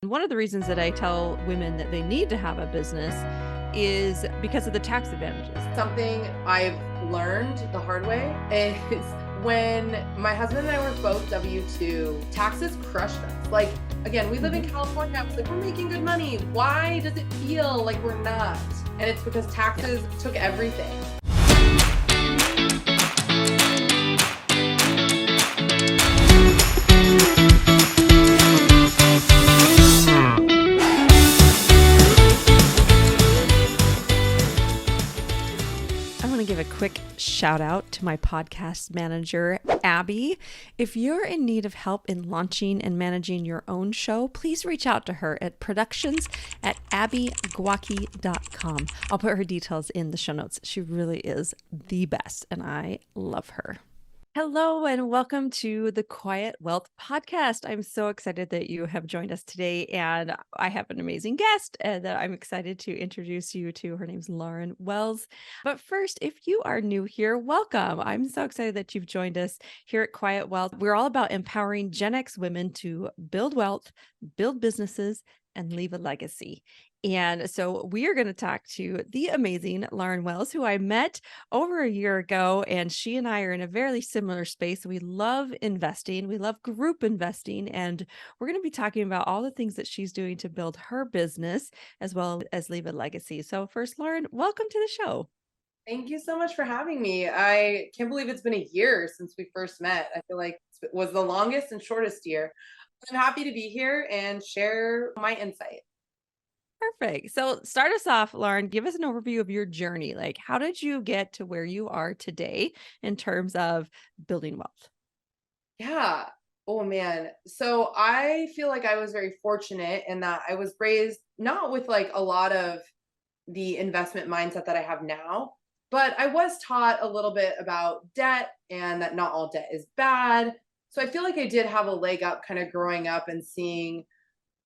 One of the reasons that I tell women that they need to have a business is because of the tax advantages. Something I've learned the hard way is when my husband and I were both W-2, taxes crushed us. Like, again, we live in California. I was like, we're making good money. Why does it feel like we're not? And it's because taxes took everything. I want to give a quick shout out to my podcast manager, Abby. If you're in need of help in launching and managing your own show, please reach out to her at productions@abbygwaki.com. I'll put her details in the show notes. She really is the best, and I love her. Hello and welcome to the Quiet Wealth Podcast. I'm so excited that you have joined us today, and I have an amazing guest that I'm excited to introduce you to. Her name's Lauren Wells. But first, if you are new here, welcome. I'm so excited that you've joined us here at Quiet Wealth. We're all about empowering Gen X women to build wealth, build businesses, and leave a legacy. And so we are going to talk to the amazing Lauren Wells, who I met over a year ago, and she and I are in a very similar space. We love investing, we love group investing, and we're going to be talking about all the things that she's doing to build her business as well as leave a legacy. So, first, Lauren, welcome to the show. Thank you so much for having me. I can't believe it's been a year since we first met. I feel like it was the longest and shortest year. I'm happy to be here and share my insight. Perfect. So, start us off, Lauren. Give us an overview of your journey. Like, how did you get to where you are today in terms of building wealth? Yeah. Oh man. So I feel like I was very fortunate in that I was raised not with like a lot of the investment mindset that I have now, but I was taught a little bit about debt and that not all debt is bad. So I feel like I did have a leg up kind of growing up and seeing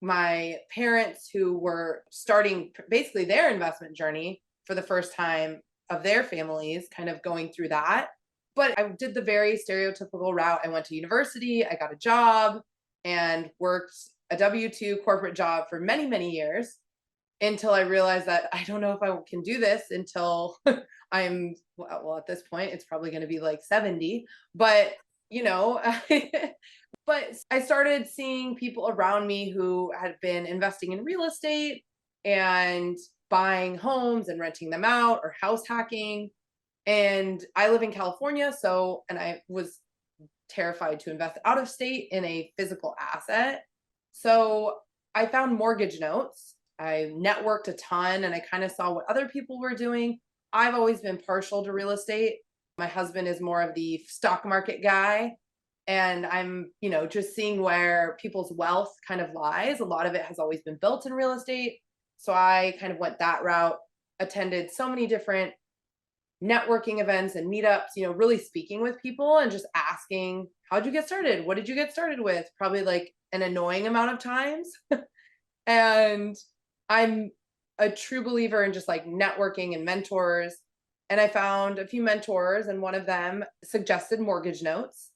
my parents who were starting basically their investment journey for the first time of their families, kind of going through that. But I did the very stereotypical route. I went to university, I got a job, and worked a W-2 corporate job for many, many years until I realized that I don't know if I can do this until I'm, well, at this point, it's probably going to be like 70. But, you know, but I started seeing people around me who had been investing in real estate and buying homes and renting them out or house hacking. And I live in California. So, and I was terrified to invest out of state in a physical asset. So I found mortgage notes. I networked a ton and I kind of saw what other people were doing. I've always been partial to real estate. My husband is more of the stock market guy. And I'm, just seeing where people's wealth kind of lies. A lot of it has always been built in real estate. So I kind of went that route, attended so many different networking events and meetups, really speaking with people and just asking, how'd you get started? What did you get started with? Probably like an annoying amount of times. And I'm a true believer in just like networking and mentors. And I found a few mentors, and one of them suggested mortgage notes.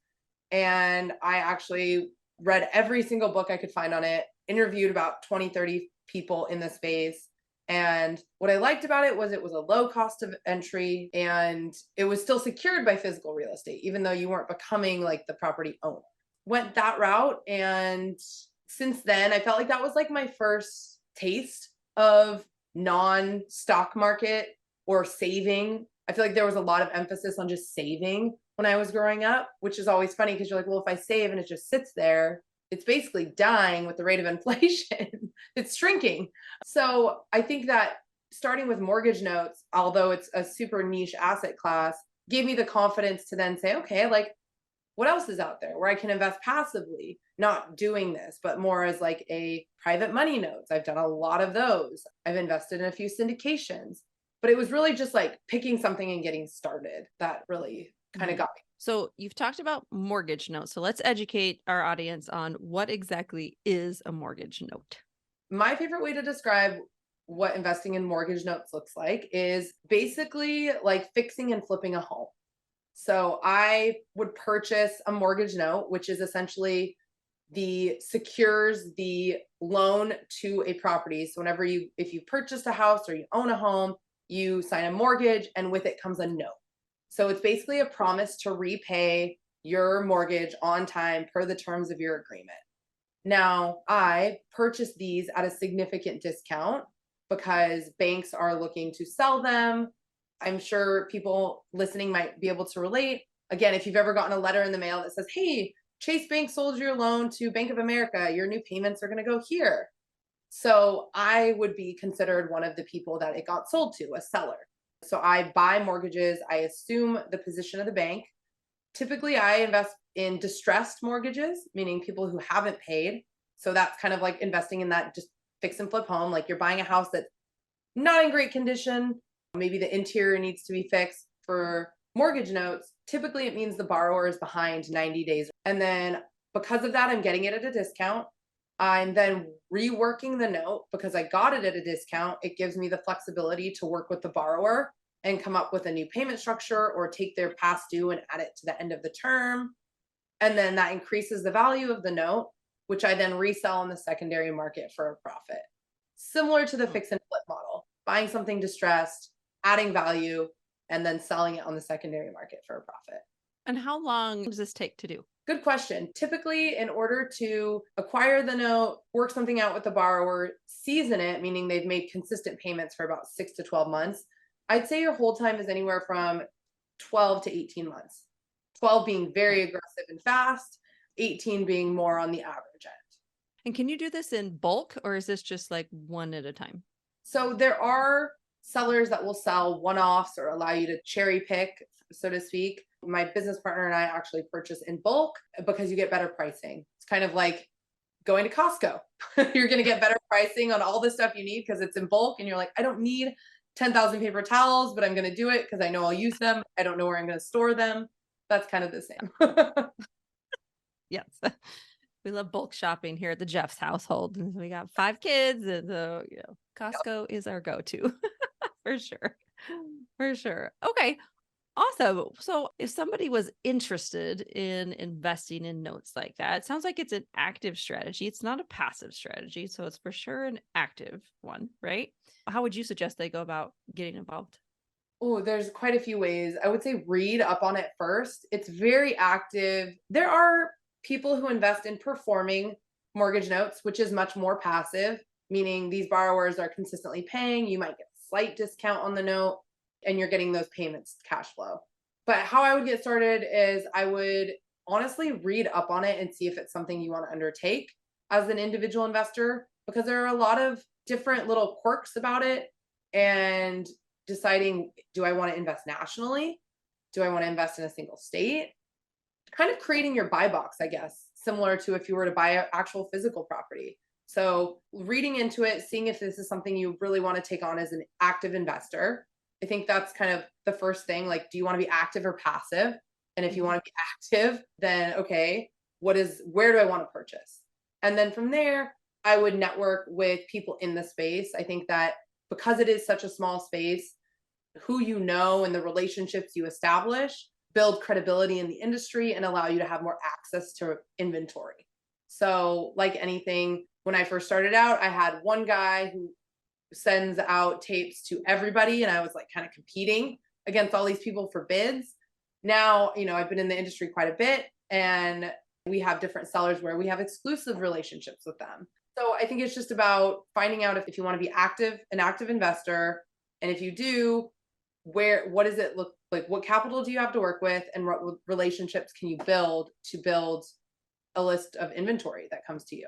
And I actually read every single book I could find on it, interviewed about 20, 30 people in the space. And what I liked about it was a low cost of entry and it was still secured by physical real estate, even though you weren't becoming like the property owner. Went that route. And since then, I felt like that was like my first taste of non stock market or saving. I feel like there was a lot of emphasis on just saving when I was growing up, which is always funny because you're like, well, if I save and it just sits there, it's basically dying with the rate of inflation. It's shrinking. So I think that starting with mortgage notes, although it's a super niche asset class, gave me the confidence to then say, okay, like what else is out there where I can invest passively, not doing this, but more as like a private money notes. I've done a lot of those. I've invested in a few syndications, but it was really just like picking something and getting started that really kind of got me. So you've talked about mortgage notes. So let's educate our audience on what exactly is a mortgage note. My favorite way to describe what investing in mortgage notes looks like is basically like fixing and flipping a home. So I would purchase a mortgage note, which is essentially secures the loan to a property. So if you purchase a house or you own a home, you sign a mortgage and with it comes a note. So it's basically a promise to repay your mortgage on time per the terms of your agreement. Now, I purchased these at a significant discount because banks are looking to sell them. I'm sure people listening might be able to relate. Again, if you've ever gotten a letter in the mail that says, hey, Chase Bank sold your loan to Bank of America, your new payments are going to go here. So I would be considered one of the people that it got sold to, a seller. So I buy mortgages, I assume the position of the bank. Typically, I invest in distressed mortgages, meaning people who haven't paid. So that's kind of like investing in that just fix and flip home. Like you're buying a house that's not in great condition. Maybe the interior needs to be fixed. For mortgage notes, typically it means the borrower is behind 90 days. And then because of that, I'm getting it at a discount. I'm then reworking the note because I got it at a discount. It gives me the flexibility to work with the borrower and come up with a new payment structure or take their past due and add it to the end of the term. And then that increases the value of the note, which I then resell in the secondary market for a profit. Similar to the fix and flip model, buying something distressed, adding value, and then selling it on the secondary market for a profit. And how long does this take to do? Good question. Typically, in order to acquire the note, work something out with the borrower, season it, meaning they've made consistent payments for about 6 to 12 months, I'd say your hold time is anywhere from 12 to 18 months. 12 being very aggressive and fast, 18 being more on the average end. And can you do this in bulk or is this just like one at a time? So there are sellers that will sell one-offs or allow you to cherry pick, so to speak. My business partner and I actually purchase in bulk because you get better pricing. It's kind of like going to Costco. You're going to get better pricing on all the stuff you need because it's in bulk and you're like, I don't need 10,000 paper towels, but I'm going to do it because I know I'll use them. I don't know where I'm going to store them. That's kind of the same. Yes. We love bulk shopping here at the Jeffs household. And we got 5 kids. And so, Costco is our go-to for sure. For sure. Okay. Awesome. So if somebody was interested in investing in notes like that, it sounds like it's an active strategy. It's not a passive strategy. So it's for sure an active one, right? How would you suggest they go about getting involved? Oh, there's quite a few ways. I would say read up on it first. It's very active. There are people who invest in performing mortgage notes, which is much more passive, meaning these borrowers are consistently paying. You might get a slight discount on the note and you're getting those payments cash flow. But how I would get started is I would honestly read up on it and see if it's something you want to undertake as an individual investor, because there are a lot of different little quirks about it. And deciding, do I want to invest nationally? Do I want to invest in a single state? Kind of creating your buy box, I guess, similar to if you were to buy an actual physical property. So reading into it, seeing if this is something you really want to take on as an active investor. I think that's kind of the first thing. Like, do you want to be active or passive? And if you want to be active, then okay, where do I want to purchase? And then from there, I would network with people in the space. I think that because it is such a small space, who you know and the relationships you establish build credibility in the industry and allow you to have more access to inventory. So, like anything, when I first started out, I had one guy who sends out tapes to everybody, and I was like kind of competing against all these people for bids. Now, I've been in the industry quite a bit, and we have different sellers where we have exclusive relationships with them. So I think it's just about finding out if you want to be an active investor. And if you do, what does it look like? What capital do you have to work with? And what relationships can you build to build a list of inventory that comes to you?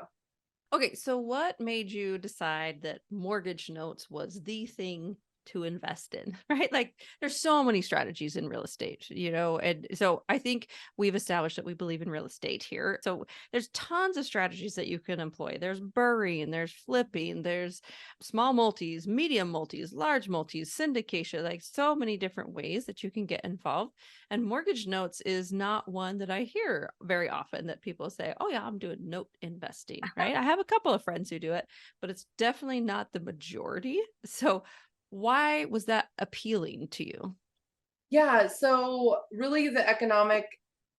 Okay, so what made you decide that mortgage notes was the thing to invest in, right? Like there's so many strategies in real estate, and so I think we've established that we believe in real estate here. So there's tons of strategies that you can employ. There's burring, there's flipping, there's small multis, medium multis, large multis, syndication, like so many different ways that you can get involved. And mortgage notes is not one that I hear very often that people say, oh yeah, I'm doing note investing, right? I have a couple of friends who do it, but it's definitely not the majority. So why was that appealing to you? Yeah, so really the economic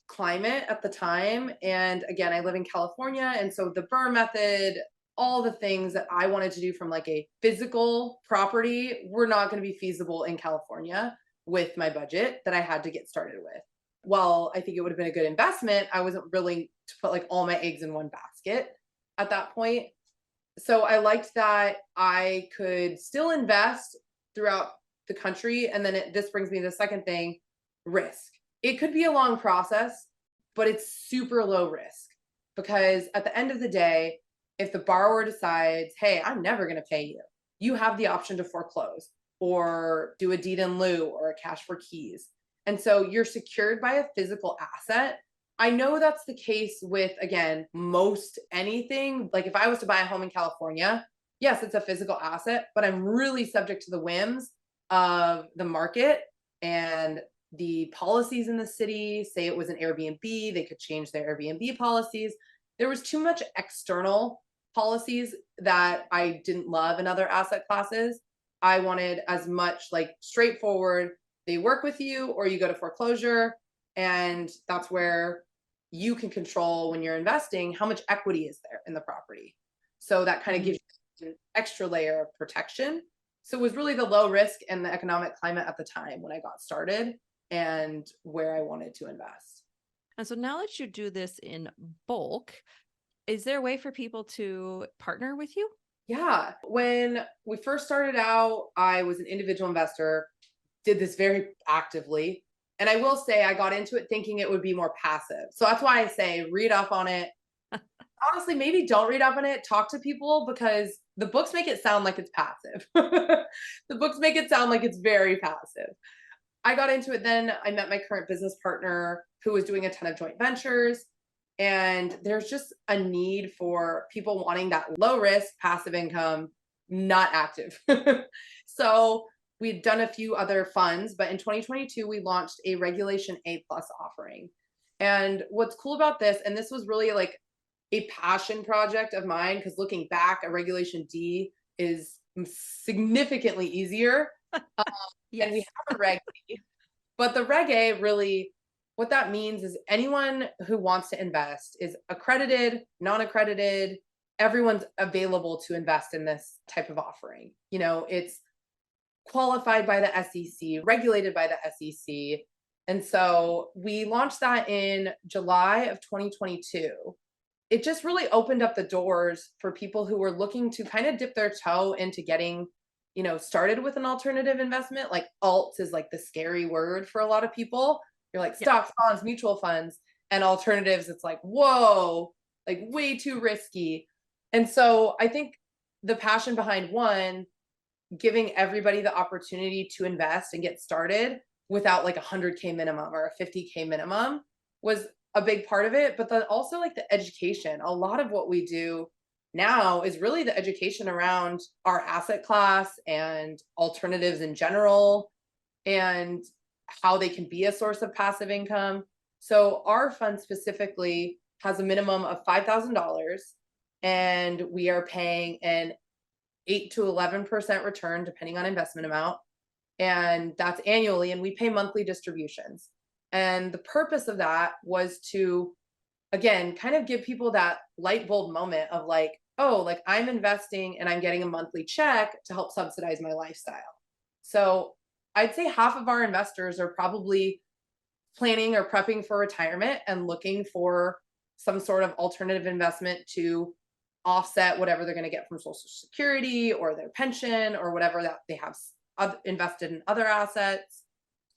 climate at the time. And again, I live in California. And so the BRRRR method, all the things that I wanted to do from like a physical property were not going to be feasible in California with my budget that I had to get started with. While I think it would have been a good investment, I wasn't willing to put like all my eggs in one basket at that point. So I liked that I could still invest throughout the country. And then this brings me to the second thing, risk. It could be a long process, but it's super low risk because at the end of the day, if the borrower decides, hey, I'm never going to pay you, you have the option to foreclose or do a deed in lieu or a cash for keys. And so you're secured by a physical asset. I know that's the case with, again, most anything. Like if I was to buy a home in California, yes, it's a physical asset, but I'm really subject to the whims of the market and the policies in the city. Say it was an Airbnb, they could change their Airbnb policies. There was too much external policies that I didn't love in other asset classes. I wanted as much like straightforward, they work with you or you go to foreclosure. And that's where you can control when you're investing how much equity is there in the property. So that kind of gives you an extra layer of protection. So it was really the low risk and the economic climate at the time when I got started and where I wanted to invest. And so now that you do this in bulk, is there a way for people to partner with you? Yeah. When we first started out, I was an individual investor, did this very actively. And I will say I got into it thinking it would be more passive. So that's why I say read up on it. Honestly, maybe don't read up on it. Talk to people because the books make it sound like it's passive. The books make it sound like it's very passive. I got into it then. I met my current business partner who was doing a ton of joint ventures. And there's just a need for people wanting that low risk, passive income, not active. So we'd done a few other funds, but in 2022, we launched a Regulation A plus offering. And what's cool about this, and this was really like a passion project of mine, because looking back, a Regulation D is significantly easier. Yes. And we have a Reg D. But the Reg A really, what that means is anyone who wants to invest is accredited, non-accredited, everyone's available to invest in this type of offering. You know, it's qualified by the SEC, regulated by the SEC. And so we launched that in July of 2022. It just really opened up the doors for people who were looking to kind of dip their toe into getting, you know, started with an alternative investment. Like alts is like the scary word for a lot of people. You're like stocks, bonds, mutual funds, and alternatives. It's like, whoa, like way too risky. And so I think the passion behind one, giving everybody the opportunity to invest and get started without like a 100K minimum or a 50K minimum was a big part of it. But then also like the education. A lot of what we do now is really the education around our asset class and alternatives in general and how they can be a source of passive income. So our fund specifically has a minimum of $5,000 and we are paying an 8 to 11% return depending on investment amount. And that's annually, and we pay monthly distributions. And the purpose of that was to, again, kind of give people that light bulb moment of like, oh, like I'm investing and I'm getting a monthly check to help subsidize my lifestyle. So I'd say half of our investors are probably planning or prepping for retirement and looking for some sort of alternative investment to offset whatever they're going to get from Social Security or their pension or whatever that they have invested in other assets.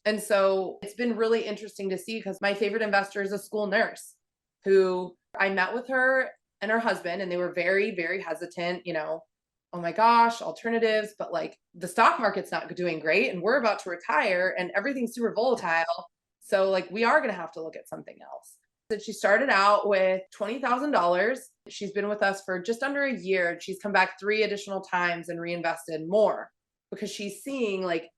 And so it's been really interesting to see because my favorite investor is a school nurse who I met with her and her husband, and they were very, very hesitant, you know, oh my gosh, alternatives, but like the stock market's not doing great and we're about to retire and everything's super volatile. So like we are going to have to look at something else. So she started out with $20,000. She's been with us for just under a year. She's come back 3 additional times and reinvested more because she's seeing like,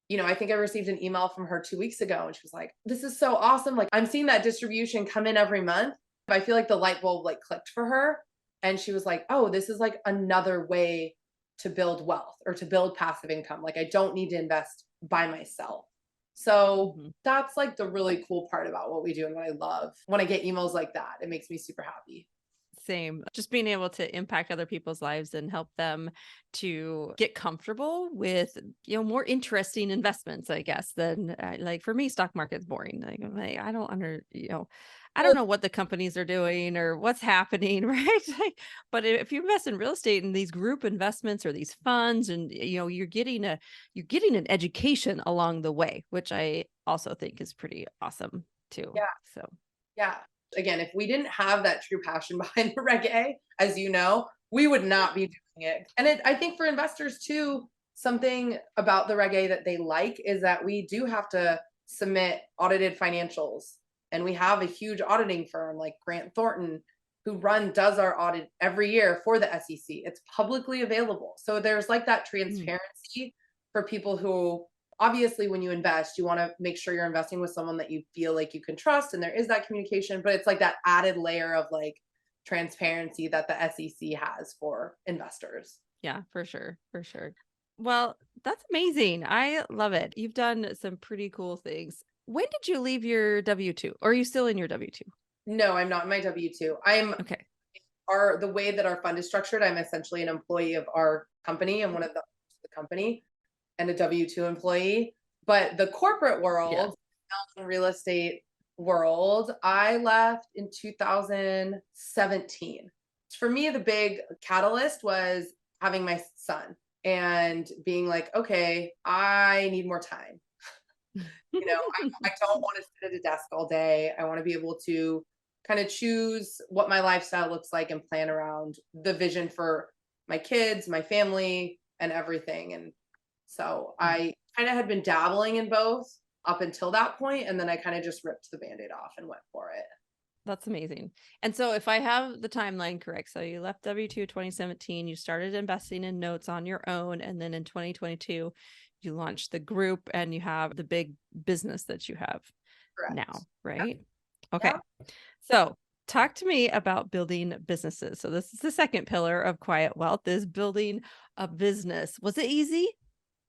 you know, I think I received an email from her 2 weeks ago and she was like, this is so awesome. Like I'm seeing that distribution come in every month. I feel like the light bulb like clicked for her. And she was like, oh, this is like another way to build wealth or to build passive income. Like I don't need to invest by myself. So Mhm. that's like the really cool part about what we do and what I love. When I get emails like that, it makes me super happy. Same. Just being able to impact other people's lives and help them to get comfortable with, more interesting investments, I guess, than like for me, stock market's boring. Like, I don't I don't Well, know what the companies are doing or what's happening, right? But if you invest in real estate and these group investments or these funds, and you're getting an education along the way, which I also think is pretty awesome too. yeah, So yeah. Again, if we didn't have that true passion behind the reggae, as you know, we would not be doing it. And I think for investors too, something about the reggae that they like is that we do have to submit audited financials. And we have a huge auditing firm like Grant Thornton does our audit every year for the SEC. It's publicly available. So there's like that mm, transparency for people who obviously when you invest you want to make sure you're investing with someone that you feel like you can trust and there is that communication, but it's like that added layer of like transparency that the SEC has for investors. yeah, for sure. For sure. Well, that's amazing. I love it. You've done some pretty cool things. When did you leave your W-2? Or are you still in your W-2? No, I'm not in my W2. I'm Okay. our the way that our fund is structured, I'm essentially an employee of our company. I'm one of the company and a W2 employee. But the corporate Yeah. world, real estate world, I left in 2017. For me, the big catalyst was having my son and being like, okay, I need more time. I don't want to sit at a desk all day. I want to be able to kind of choose what my lifestyle looks like and plan around the vision for my kids, my family, and everything. And so Mm, I kind of had been dabbling in both up until that point, and then I kind of just ripped the band-aid off and went for it. that's amazing. And so if I have the timeline correct, so you left W-2 2017, you started investing in notes on your own, and then in 2022, you launched the group and you have the big business that you have Correct. now, right? Yeah. Okay. So talk to me about building businesses. So this is the second pillar of quiet wealth is building a business. Was it easy?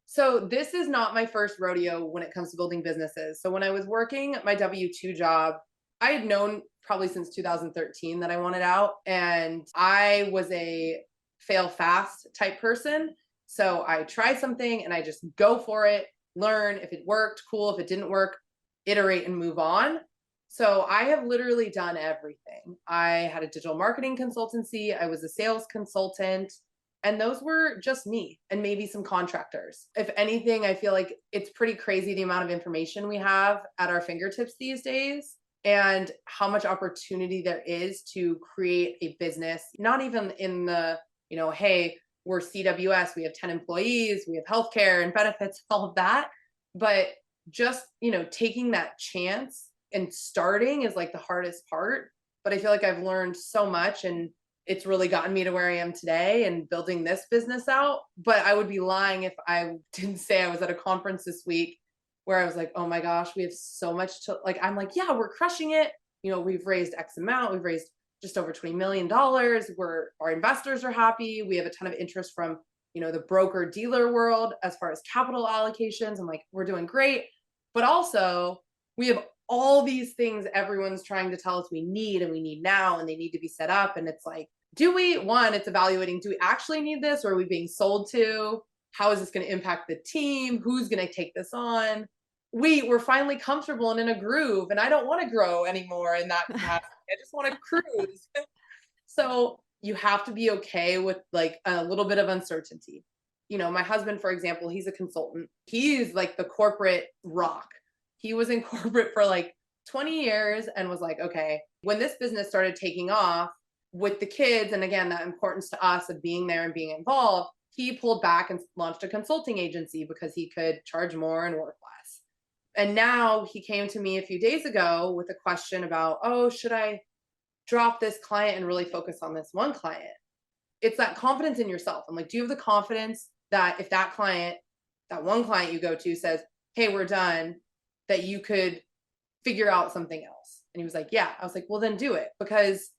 So this is not my first rodeo when it comes to building businesses. So when I was working my W2 job, I had known probably since 2013 that I wanted out. And I was a fail fast type person. So I try something and I just go for it, learn. If it worked, cool. If it didn't work, iterate and move on. So I have literally done everything. I had a digital marketing consultancy, I was a sales consultant. And those were just me and maybe some contractors. If anything, I feel like it's pretty crazy the amount of information we have at our fingertips these days and how much opportunity there is to create a business, not even in the, hey, we're CWS, we have 10 employees, we have healthcare and benefits, all of that. But just, taking that chance and starting is like the hardest part. But I feel like I've learned so much and it's really gotten me to where I am today and building this business out. But I would be lying if I didn't say I was at a conference this week where I was like, oh my gosh, we have so much to like. I'm like, yeah, we're crushing it. We've raised X amount, we've raised just over $20 million. Our investors are happy. We have a ton of interest from, the broker dealer world as far as capital allocations. I'm like, we're doing great. But also, we have all these things everyone's trying to tell us we need and we need now and they need to be set up. And it's like, do we, one, it's evaluating, do we actually need this or are we being sold to? How is this going to impact the team? Who's going to take this on? We're finally comfortable and in a groove, and I don't want to grow anymore in that capacity. I just want to cruise. So you have to be okay with like a little bit of uncertainty. My husband, for example, he's a consultant. He's like the corporate rock. He was in corporate for like 20 years and was like, okay, when this business started taking off with the kids, and again, that importance to us of being there and being involved, he pulled back and launched a consulting agency because he could charge more and work less. And now he came to me a few days ago with a question about, oh, should I drop this client and really focus on this one client? It's that confidence in yourself. I'm like, do you have the confidence that if that client, that one client you go to says, hey, we're done, that you could figure out something else? And he was like, yeah. I was like, well, then do it because,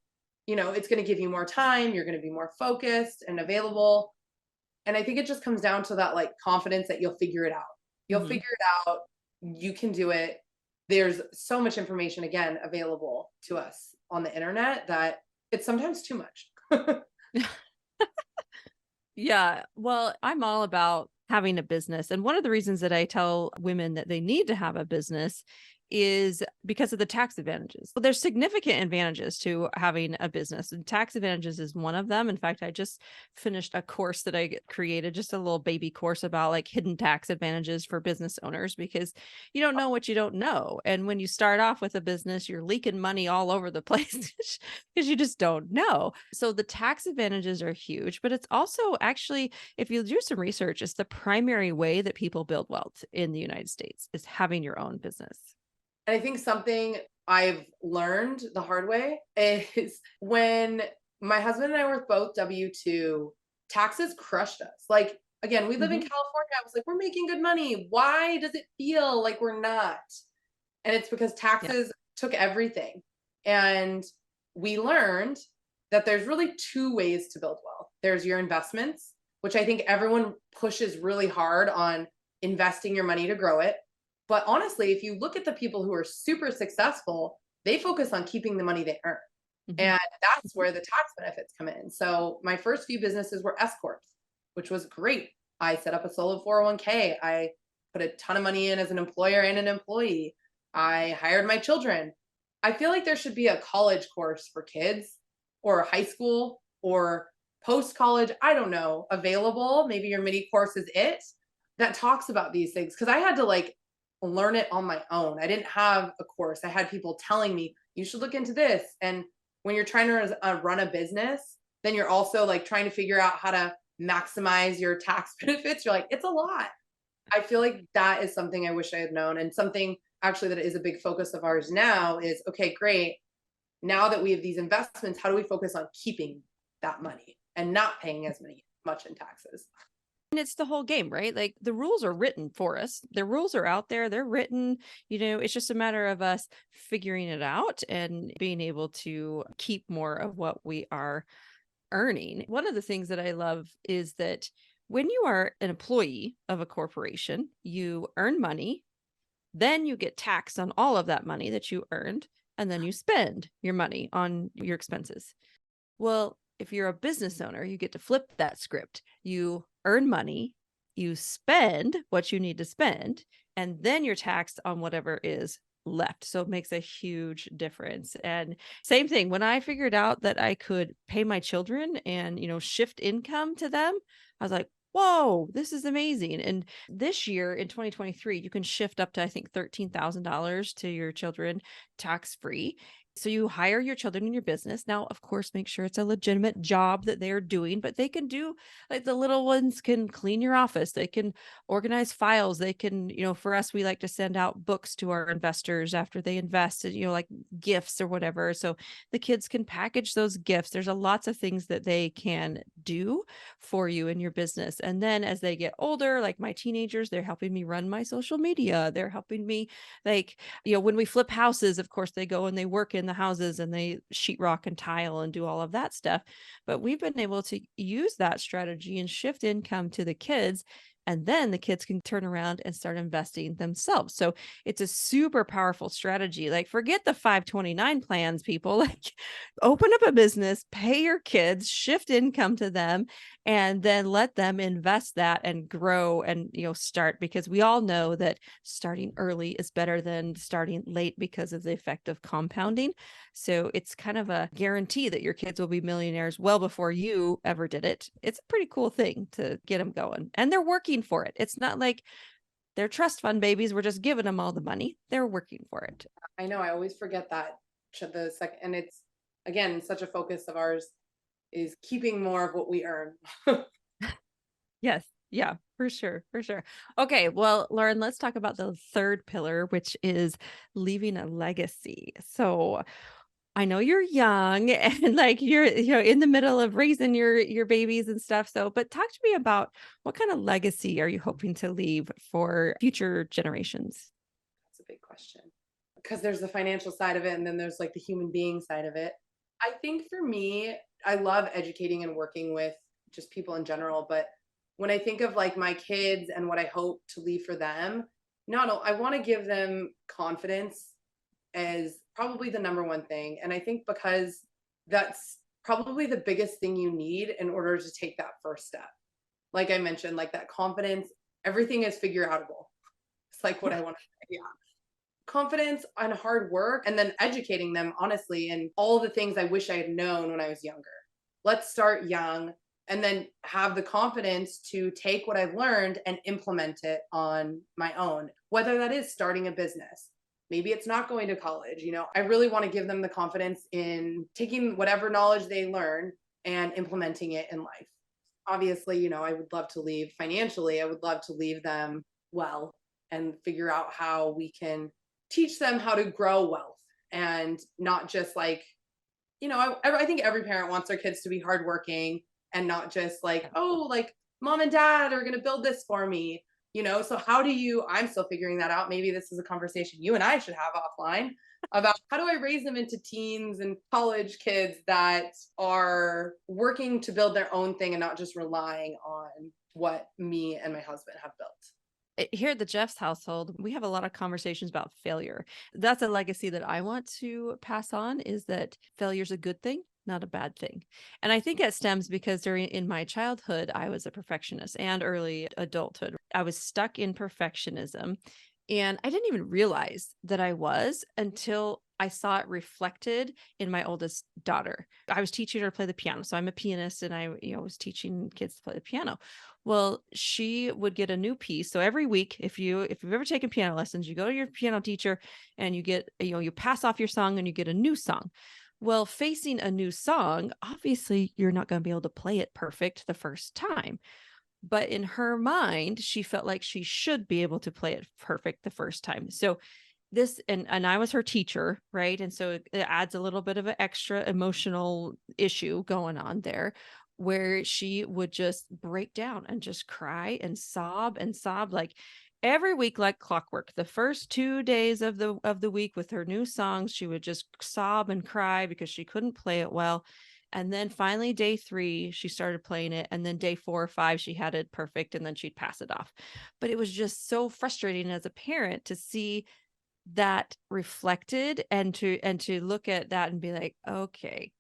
it's going to give you more time. You're going to be more focused and available. And I think it just comes down to that like confidence that you'll figure it out. You'll Mhm. figure it out. you can do it. There's so much information again available to us on the internet that it's sometimes too much. Yeah. Well, I'm all about having a business. And one of the reasons that I tell women that they need to have a business is because of the tax advantages. Well, there's significant advantages to having a business, and tax advantages is one of them. In fact, I just finished a course that I created, just a little baby course about like hidden tax advantages for business owners, because you don't know what you don't know. And when you start off with a business, you're leaking money all over the place because you just don't know. So the tax advantages are huge, but it's also actually, if you do some research, it's the primary way that people build wealth in the United States is having your own business. And I think something I've learned the hard way is when my husband and I were both W-2, taxes crushed us. Like, again, we live in Mhm. California. I was like, we're making good money. Why does it feel like we're not? And it's because Yeah. taxes took everything. And we learned that there's really two ways to build wealth. There's your investments, which I think everyone pushes really hard on investing your money to grow it. But honestly, if you look at the people who are super successful, they focus on keeping the money they earn. Mhm. And that's where the tax benefits come in. So my first few businesses were S corps, which was great. I set up a solo 401k. I put a ton of money in as an employer and an employee. I hired my children. I feel like there should be a college course for kids or high school or post college, I don't know, available. Maybe your mini course is it that talks about these things. Cause I had to like learn it on my own. I didn't have a course. I had people telling me, you should look into this. And when you're trying to run a business, then you're also like trying to figure out how to maximize your tax benefits. You're like, it's a lot. I feel like that is something I wish I had known. And something actually that is a big focus of ours now is okay, great. Now that we have these investments, how do we focus on keeping that money and not paying as much in taxes? And it's the whole game, right? Like the rules are written for us. The rules are out there, they're written, it's just a matter of us figuring it out and being able to keep more of what we are earning. One of the things that I love is that when you are an employee of a corporation, you earn money, then you get taxed on all of that money that you earned, and then you spend your money on your expenses. Well, if you're a business owner, you get to flip that script. You earn money, you spend what you need to spend, and then you're taxed on whatever is left. So it makes a huge difference. And same thing, when I figured out that I could pay my children and, shift income to them, I was like, whoa, this is amazing. And this year in 2023, you can shift up to, I think, $13,000 to your children tax free. So you hire your children in your business. Now, of course, make sure it's a legitimate job that they are doing, but they can do, like, the little ones can clean your office. They can organize files. They can, for us, we like to send out books to our investors after they invest, and, like gifts or whatever. So the kids can package those gifts. There's a lots of things that they can do for you in your business. And then as they get older, like my teenagers, they're helping me run my social media. They're helping me, like, when we flip houses, of course, they go and they work in the houses and they sheetrock and tile and do all of that stuff. But we've been able to use that strategy and shift income to the kids. And then the kids can turn around and start investing themselves. So it's a super powerful strategy. Like, forget the 529 plans, people. Like, open up a business, pay your kids, shift income to them, and then let them invest that and grow and, start, because we all know that starting early is better than starting late because of the effect of compounding. So it's kind of a guarantee that your kids will be millionaires well before you ever did it. It's a pretty cool thing to get them going, and they're working for it. It's not like they're trust fund babies. We're just giving them all the money. They're working for it. I know I always forget that the second, and it's again such a focus of ours is keeping more of what we earn. Yes. Yeah, for sure. For sure. Okay. Well, Lauren, let's talk about the third pillar, which is leaving a legacy. So I know you're young and like you're, in the middle of raising your babies and stuff. So, but talk to me about what kind of legacy are you hoping to leave for future generations? That's a big question because there's the financial side of it and then there's like the human being side of it. I think for me, I love educating and working with just people in general, but when I think of like my kids and what I hope to leave for them, I want to give them confidence as probably the number one thing. And I think because that's probably the biggest thing you need in order to take that first step. Like I mentioned, like that confidence, everything is figure outable. It's like what I want to say. Yeah. Confidence and hard work, and then educating them honestly in all the things I wish I had known when I was younger. Let's start young and then have the confidence to take what I've learned and implement it on my own, whether that is starting a business. Maybe it's not going to college. I really want to give them the confidence in taking whatever knowledge they learn and implementing it in life. Obviously, I would love to leave financially. I would love to leave them well and figure out how we can teach them how to grow wealth and not just like, I think every parent wants their kids to be hardworking and not just like, oh, like mom and dad are going to build this for me. So I'm still figuring that out. Maybe this is a conversation you and I should have offline about how do I raise them into teens and college kids that are working to build their own thing and not just relying on what me and my husband have built. Here at the Jeffs household, we have a lot of conversations about failure. That's a legacy that I want to pass on, is that failure is a good thing, not a bad thing. And I think it stems because in my childhood, I was a perfectionist, and early adulthood, I was stuck in perfectionism. And I didn't even realize that I was until I saw it reflected in my oldest daughter. I was teaching her to play the piano. So I'm a pianist, and I was teaching kids to play the piano. Well, she would get a new piece. So every week, if you've ever taken piano lessons, you go to your piano teacher and you get, you pass off your song and you get a new song. Well, facing a new song, obviously you're not going to be able to play it perfect the first time. But in her mind, she felt like she should be able to play it perfect the first time. So and I was her teacher, right? And so it adds a little bit of an extra emotional issue going on there, where she would just break down and just cry and sob like every week, like clockwork. The first 2 days of the week with her new songs, she would just sob and cry because she couldn't play it well. And then finally, day 3, she started playing it. And then day 4 or 5, she had it perfect, and then she'd pass it off. But it was just so frustrating as a parent to see that reflected, and to look at that and be like, okay,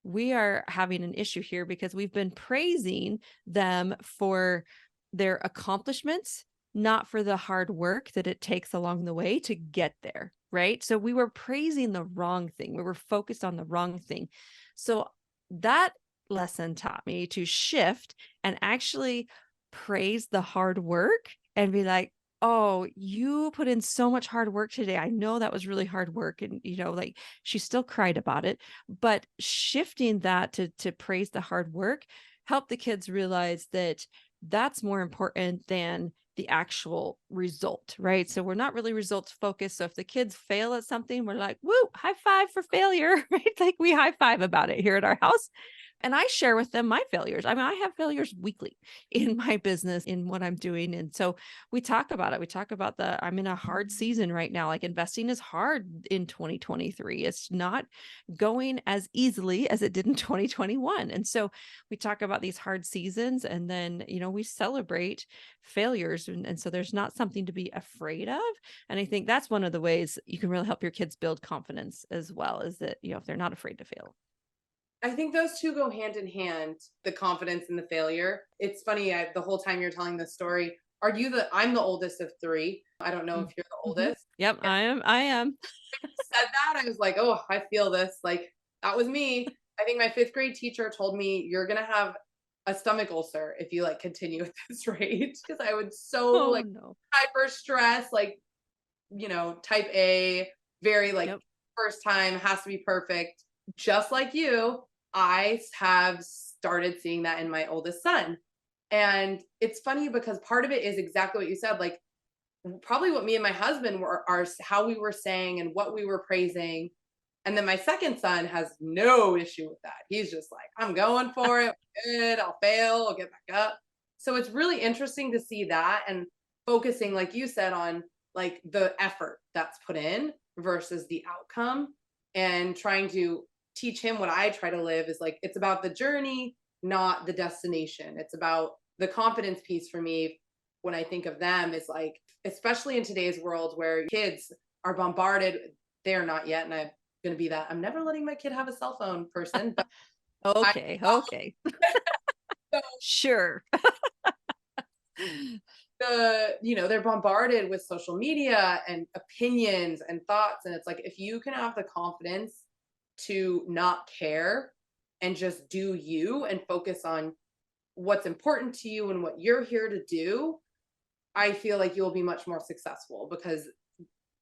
we are having an issue here because we've been praising them for their accomplishments, not for the hard work that it takes along the way to get there, right? So we were praising the wrong thing. We were focused on the wrong thing. So that lesson taught me to shift and actually praise the hard work and be like, oh, you put in so much hard work today. I know that was really hard work. And, like, she still cried about it, but shifting that to praise the hard work helped the kids realize that that's more important than the actual result, right? So we're not really results focused. So if the kids fail at something, we're like, woo, high five for failure, right? Like, we high five about it here at our house. And I share with them my failures. I mean, I have failures weekly in my business, in what I'm doing. And so we talk about it. We talk about I'm in a hard season right now. Like, investing is hard in 2023. It's not going as easily as it did in 2021. And so we talk about these hard seasons, and then, we celebrate failures. And so there's not something to be afraid of. And I think that's one of the ways you can really help your kids build confidence as well, is that, if they're not afraid to fail. I think those two go hand in hand, the confidence and the failure. It's funny, the whole time you're telling this story, I'm the oldest of 3. I don't know if you're the Mm-hmm. oldest. Yep, And I am. said that, I was like, oh, I feel this. Like, that was me. I think my 5th grade teacher told me, you're going to have a stomach ulcer if you like continue at this rate. Cause I would so Oh like no. hyper stress, like, type A, very like Yep. first time has to be perfect. Just like you, I have started seeing that in my oldest son. And it's funny because part of it is exactly what you said. Like, probably what me and my husband are how we were saying and what we were praising. And then my second son has no issue with that. He's just like, I'm going for it. Good. I'll fail. I'll get back up. So it's really interesting to see that, and focusing, like you said, on like the effort that's put in versus the outcome, and trying to teach him what I try to live is like, it's about the journey, not the destination. It's about the confidence piece for me. when I think of them is like, especially in today's world where kids are bombarded, they're not yet. And I'm going to be that. I'm never letting my kid have a cell phone person, but I Okay. Okay. so Sure. they're bombarded with social media and opinions and thoughts. And it's like, if you can have the confidence to not care and just do you and focus on what's important to you and what you're here to do, I feel like you'll be much more successful because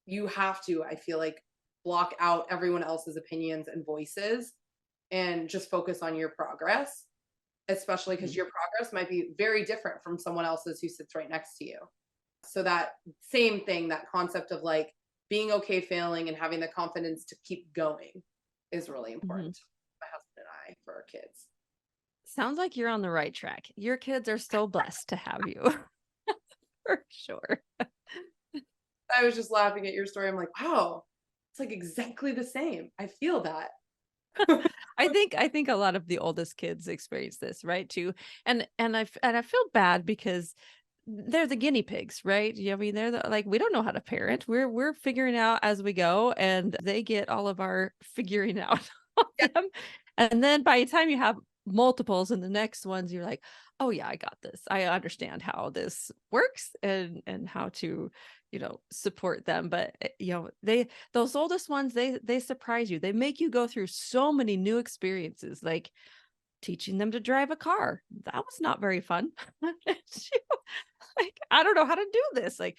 you have to, I feel like, block out everyone else's opinions and voices and just focus on your progress, especially because Mhm. your progress might be very different from someone else's who sits right next to you. So that same thing, that concept of like being okay failing and having the confidence to keep going is really Mhm. important to my husband and I for our kids. Sounds like you're on the right track. Your kids are so blessed to have you. For sure. I was just laughing at your story. I'm like, wow, it's like exactly the same. I feel that. I think a lot of the oldest kids experience this, right, too. And I feel bad because they're the guinea pigs, right? Yeah, I mean, they're like we don't know how to parent. We're figuring out as we go, and they get all of our figuring out on Yeah, them. And then by the time you have multiples and the next ones, you're like, oh yeah, I got this. I understand how this works and how to, support them. But those oldest ones, they surprise you. They make you go through so many new experiences, like teaching them to drive a car. That was not very fun. Like, I don't know how to do this. Like,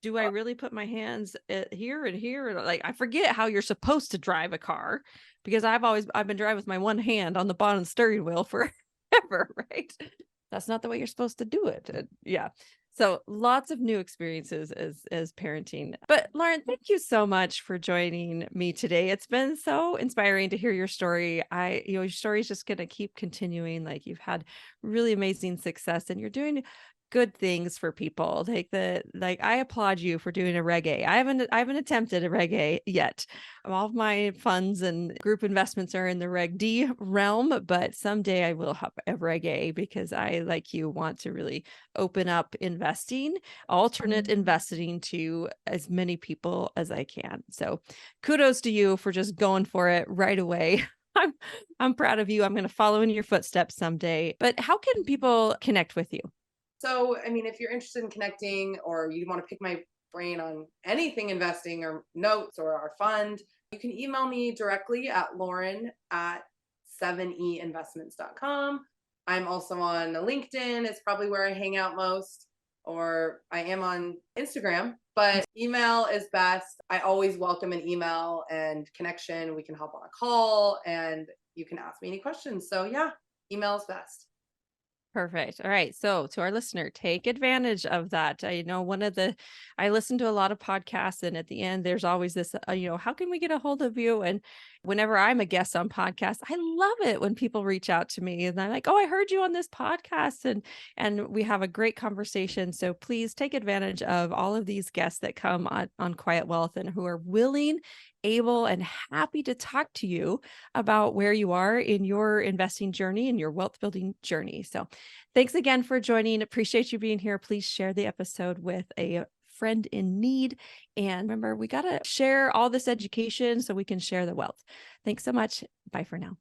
do I really put my hands here and here? And like, I forget how you're supposed to drive a car because I've been driving with my one hand on the bottom steering wheel forever, right? That's not the way you're supposed to do it. Yeah. So lots of new experiences as parenting. But Lauren, thank you so much for joining me today. It's been so inspiring to hear your story. Your story is just going to keep continuing. Like you've had really amazing success and you're doing good things for people. Like I applaud you for doing a reggae. I haven't attempted a reggae yet. All of my funds and group investments are in the Reg D realm, but someday I will have a reggae because I, like you, want to really open up investing, alternate investing to as many people as I can. So kudos to you for just going for it right away. I'm I'm proud of you. I'm going to follow in your footsteps someday. But how can people connect with you? so, I mean, if you're interested in connecting or you want to pick my brain on anything investing or notes or our fund, you can email me directly at Lauren at 7einvestments.com. I'm also on LinkedIn, it's probably where I hang out most, or I am on Instagram, but email is best. I always welcome an email and connection. We can hop on a call and you can ask me any questions. So, yeah, email is best. Perfect. All right. So, to our listener, take advantage of that. I listen to a lot of podcasts, and at the end, there's always this, how can we get a hold of you? And whenever I'm a guest on podcasts, I love it when people reach out to me and they're like, oh, I heard you on this podcast. And we have a great conversation. So, please take advantage of all of these guests that come on Quiet Wealth and who are willing, able, and happy to talk to you about where you are in your investing journey and your wealth building journey. So, thanks again for joining. Appreciate you being here. Please share the episode with a friend in need. And remember, we got to share all this education so we can share the wealth. Thanks so much. Bye for now.